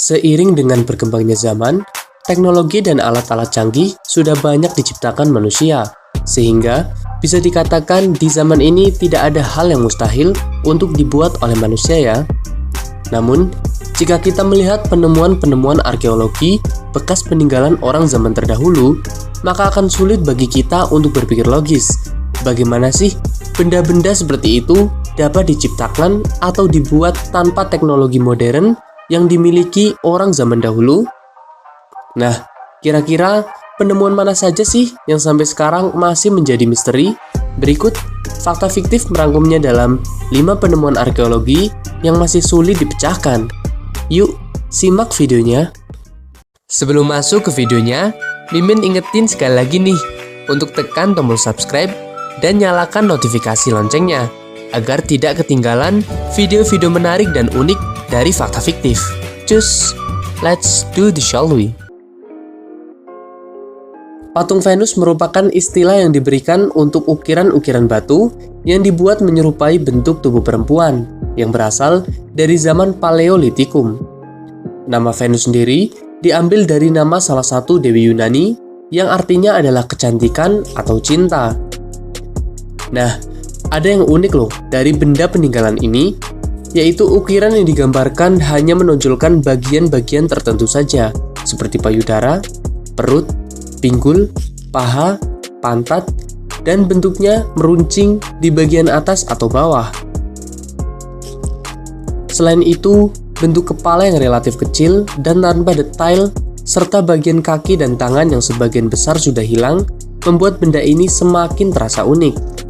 Seiring dengan berkembangnya zaman, teknologi dan alat-alat canggih sudah banyak diciptakan manusia, sehingga bisa dikatakan di zaman ini tidak ada hal yang mustahil untuk dibuat oleh manusia ya. Namun, jika kita melihat penemuan-penemuan arkeologi bekas peninggalan orang zaman terdahulu, maka akan sulit bagi kita untuk berpikir logis. Bagaimana sih benda-benda seperti itu dapat diciptakan atau dibuat tanpa teknologi modern yang dimiliki orang zaman dahulu? Nah, kira-kira penemuan mana saja sih yang sampai sekarang masih menjadi misteri? Berikut fakta fiktif merangkumnya dalam 5 penemuan arkeologi yang masih sulit dipecahkan. Yuk, simak videonya. Sebelum masuk ke videonya, Mimin ingetin sekali lagi nih untuk tekan tombol subscribe dan nyalakan notifikasi loncengnya agar tidak ketinggalan video-video menarik dan unik dari fakta fiktif. Cus, let's do the shall we? Patung Venus merupakan istilah yang diberikan untuk ukiran-ukiran batu yang dibuat menyerupai bentuk tubuh perempuan yang berasal dari zaman Paleolitikum. Nama Venus sendiri diambil dari nama salah satu dewi Yunani yang artinya adalah kecantikan atau cinta. Nah, ada yang unik loh dari benda peninggalan ini, yaitu ukiran yang digambarkan hanya menonjolkan bagian-bagian tertentu saja, seperti payudara, perut, pinggul, paha, pantat, dan bentuknya meruncing di bagian atas atau bawah. Selain itu, bentuk kepala yang relatif kecil dan tanpa detail, serta bagian kaki dan tangan yang sebagian besar sudah hilang, membuat benda ini semakin terasa unik.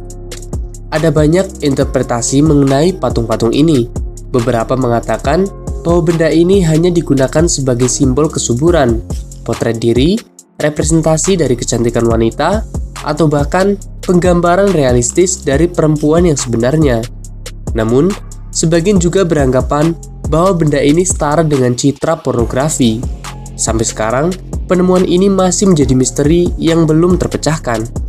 Ada banyak interpretasi mengenai patung-patung ini. Beberapa mengatakan bahwa benda ini hanya digunakan sebagai simbol kesuburan, potret diri, representasi dari kecantikan wanita, atau bahkan penggambaran realistis dari perempuan yang sebenarnya. Namun, sebagian juga beranggapan bahwa benda ini setara dengan citra pornografi. Sampai sekarang, penemuan ini masih menjadi misteri yang belum terpecahkan.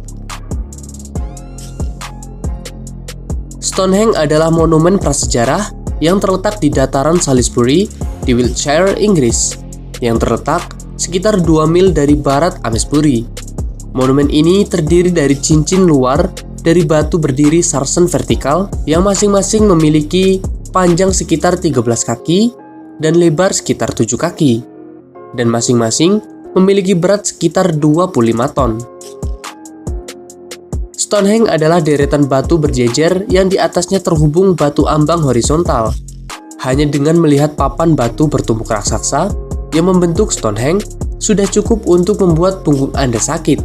Stonehenge adalah monumen prasejarah yang terletak di dataran Salisbury di Wiltshire, Inggris, yang terletak sekitar 2 mil dari barat Amesbury. Monumen ini terdiri dari cincin luar dari batu berdiri sarsen vertikal yang masing-masing memiliki panjang sekitar 13 kaki dan lebar sekitar 7 kaki, dan masing-masing memiliki berat sekitar 25 ton. Stonehenge adalah deretan batu berjejer yang di atasnya terhubung batu ambang horizontal. Hanya dengan melihat papan batu bertumpuk raksasa yang membentuk Stonehenge, sudah cukup untuk membuat punggung Anda sakit.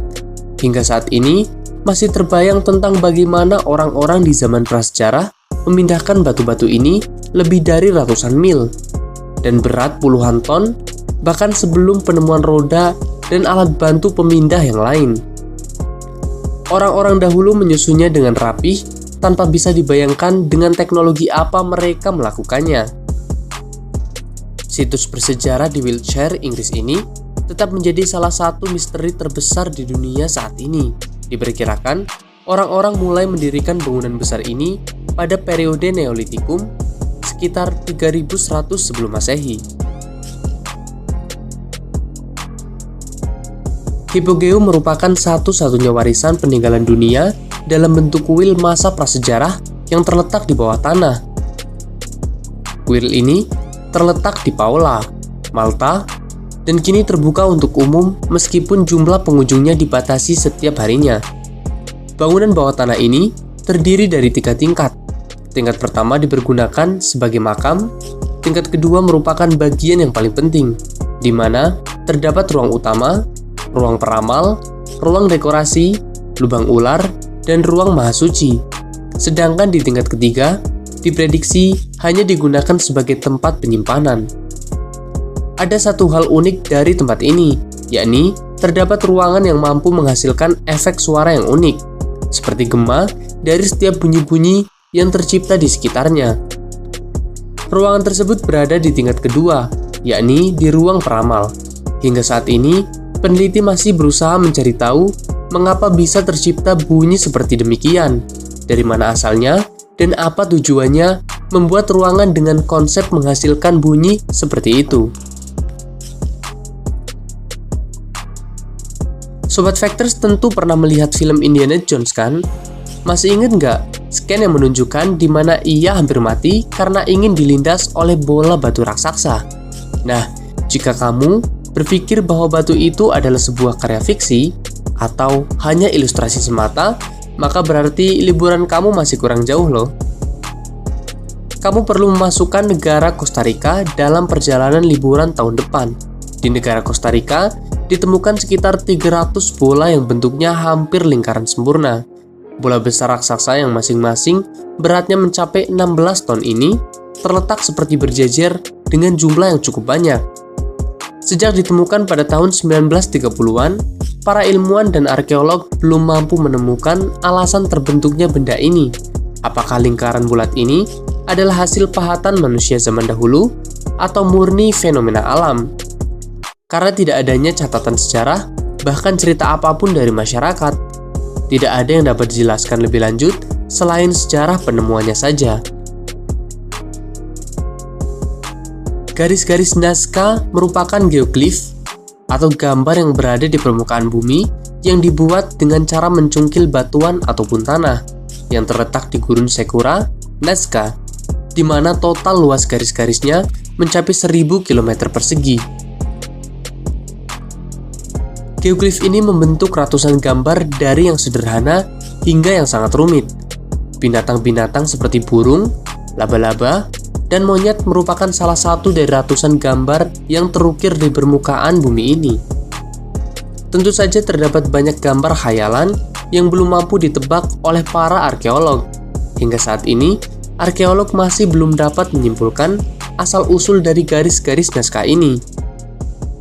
Hingga saat ini, masih terbayang tentang bagaimana orang-orang di zaman prasejarah memindahkan batu-batu ini lebih dari ratusan mil, dan berat puluhan ton, bahkan sebelum penemuan roda dan alat bantu pemindah yang lain. Orang-orang dahulu menyusunnya dengan rapih, tanpa bisa dibayangkan dengan teknologi apa mereka melakukannya. Situs bersejarah di Wiltshire, Inggris ini tetap menjadi salah satu misteri terbesar di dunia saat ini. Diperkirakan, orang-orang mulai mendirikan bangunan besar ini pada periode Neolitikum sekitar 3100 sebelum Masehi. Hippogeum merupakan satu-satunya warisan peninggalan dunia dalam bentuk kuil masa prasejarah yang terletak di bawah tanah. Kuil ini terletak di Paola, Malta, dan kini terbuka untuk umum meskipun jumlah pengunjungnya dibatasi setiap harinya. Bangunan bawah tanah ini terdiri dari 3 tingkat. Tingkat pertama dipergunakan sebagai makam, tingkat kedua merupakan bagian yang paling penting, di mana terdapat ruang utama, ruang peramal, ruang dekorasi, lubang ular, dan ruang mahasuci. Sedangkan di tingkat ketiga, diprediksi hanya digunakan sebagai tempat penyimpanan. Ada satu hal unik dari tempat ini, yakni terdapat ruangan yang mampu menghasilkan efek suara yang unik, seperti gema dari setiap bunyi-bunyi yang tercipta di sekitarnya. Ruangan tersebut berada di tingkat kedua, yakni di ruang peramal. Hingga saat ini, peneliti masih berusaha mencari tahu mengapa bisa tercipta bunyi seperti demikian, dari mana asalnya, dan apa tujuannya membuat ruangan dengan konsep menghasilkan bunyi seperti itu. Sobat Factors tentu pernah melihat film Indiana Jones kan? Masih ingat nggak scan yang menunjukkan di mana ia hampir mati karena ingin dilindas oleh bola batu raksasa? Nah, jika kamu berpikir bahwa batu itu adalah sebuah karya fiksi atau hanya ilustrasi semata, maka berarti liburan kamu masih kurang jauh loh. Kamu perlu memasukkan negara Costa Rica dalam perjalanan liburan tahun depan. Di negara Costa Rica, ditemukan sekitar 300 bola yang bentuknya hampir lingkaran sempurna. Bola besar raksasa yang masing-masing beratnya mencapai 16 ton ini terletak seperti berjejer dengan jumlah yang cukup banyak. Sejak ditemukan pada tahun 1930-an, para ilmuwan dan arkeolog belum mampu menemukan alasan terbentuknya benda ini. Apakah lingkaran bulat ini adalah hasil pahatan manusia zaman dahulu atau murni fenomena alam? Karena tidak adanya catatan sejarah, bahkan cerita apapun dari masyarakat, tidak ada yang dapat dijelaskan lebih lanjut selain sejarah penemuannya saja. Garis-garis Nazca merupakan geoglif atau gambar yang berada di permukaan bumi yang dibuat dengan cara mencungkil batuan ataupun tanah yang terletak di gurun Sekura, Nazca, di mana total luas garis-garisnya mencapai 1000 km persegi. Geoglif ini membentuk ratusan gambar dari yang sederhana hingga yang sangat rumit. Binatang-binatang seperti burung, laba-laba, dan monyet merupakan salah satu dari ratusan gambar yang terukir di permukaan bumi ini. Tentu saja terdapat banyak gambar khayalan yang belum mampu ditebak oleh para arkeolog. Hingga saat ini, arkeolog masih belum dapat menyimpulkan asal-usul dari garis-garis Nazca ini.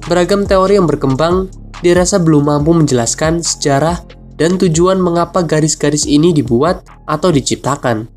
Beragam teori yang berkembang dirasa belum mampu menjelaskan sejarah dan tujuan mengapa garis-garis ini dibuat atau diciptakan.